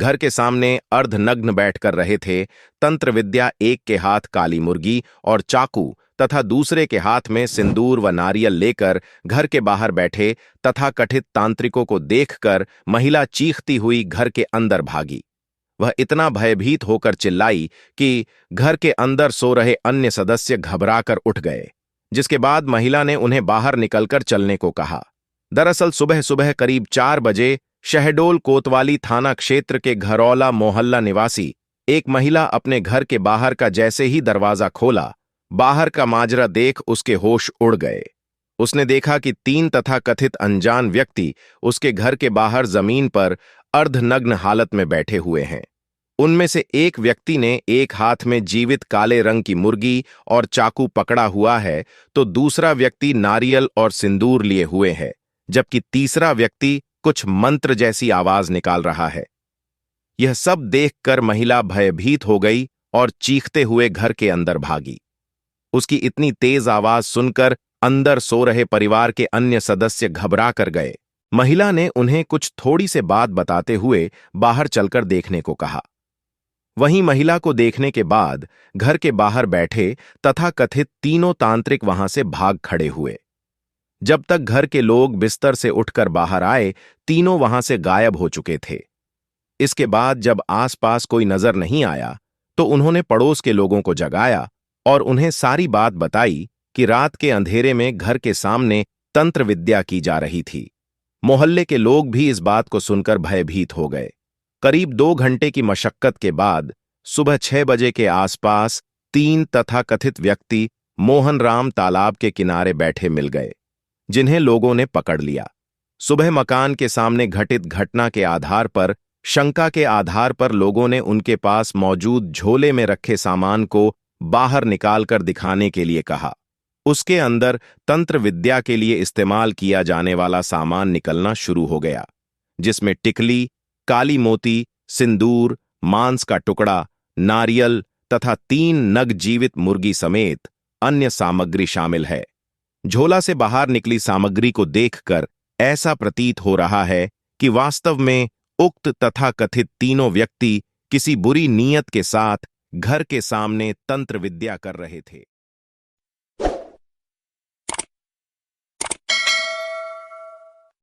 घर के सामने अर्धनग्न बैठकर रहे थे। तंत्र विद्या एक के हाथ काली मुर्गी और चाकू तथा दूसरे के हाथ में सिंदूर व नारियल लेकर घर के बाहर बैठे तथाकथित तांत्रिकों को देखकर महिला चीखती हुई घर के अंदर भागी। वह इतना भयभीत होकर चिल्लाई कि घर के अंदर सो रहे अन्य सदस्य घबराकर उठ गए, जिसके बाद महिला ने उन्हें बाहर निकलकर चलने को कहा। दरअसल सुबह सुबह करीब 4 बजे शहडोल कोतवाली थाना क्षेत्र के घरौला मोहल्ला निवासी एक महिला अपने घर के बाहर का जैसे ही दरवाजा खोला, बाहर का माजरा देख उसके होश उड़ गए। उसने देखा कि 3 तथाकथित अनजान व्यक्ति उसके घर के बाहर जमीन पर अर्धनग्न हालत में बैठे हुए हैं। उनमें से एक व्यक्ति ने एक हाथ में जीवित काले रंग की मुर्गी और चाकू पकड़ा हुआ है, तो दूसरा व्यक्ति नारियल और सिंदूर लिए हुए है, जबकि तीसरा व्यक्ति कुछ मंत्र जैसी आवाज निकाल रहा है। यह सब देखकर महिला भयभीत हो गई और चीखते हुए घर के अंदर भागी। उसकी इतनी तेज आवाज सुनकर अंदर सो रहे परिवार के अन्य सदस्य घबरा कर गए। महिला ने उन्हें कुछ थोड़ी से बात बताते हुए बाहर चलकर देखने को कहा। वहीं महिला को देखने के बाद घर के बाहर बैठे तथाकथित तीनों तांत्रिक वहां से भाग खड़े हुए। जब तक घर के लोग बिस्तर से उठकर बाहर आए, तीनों वहां से गायब हो चुके थे। इसके बाद जब आसपास कोई नजर नहीं आया, तो उन्होंने पड़ोस के लोगों को जगाया और उन्हें सारी बात बताई कि रात के अंधेरे में घर के सामने तंत्र विद्या की जा रही थी। मोहल्ले के लोग भी इस बात को सुनकर भयभीत हो गए। करीब 2 घंटे की मशक्कत के बाद सुबह 6 बजे के आसपास 3 तथाकथित व्यक्ति मोहन राम तालाब के किनारे बैठे मिल गए, जिन्हें लोगों ने पकड़ लिया। सुबह मकान के सामने घटित घटना के आधार पर शंका के आधार पर लोगों ने उनके पास मौजूद झोले में रखे सामान को बाहर निकालकर दिखाने के लिए कहा। उसके अंदर तंत्र विद्या के लिए इस्तेमाल किया जाने वाला सामान निकलना शुरू हो गया, जिसमें टिकली, काली मोती, सिंदूर, मांस का टुकड़ा, नारियल तथा 3 नग जीवित मुर्गी समेत अन्य सामग्री शामिल है। झोला से बाहर निकली सामग्री को देखकर ऐसा प्रतीत हो रहा है कि वास्तव में उक्त तथाकथित तीनों व्यक्ति किसी बुरी नीयत के साथ घर के सामने तंत्र विद्या कर रहे थे।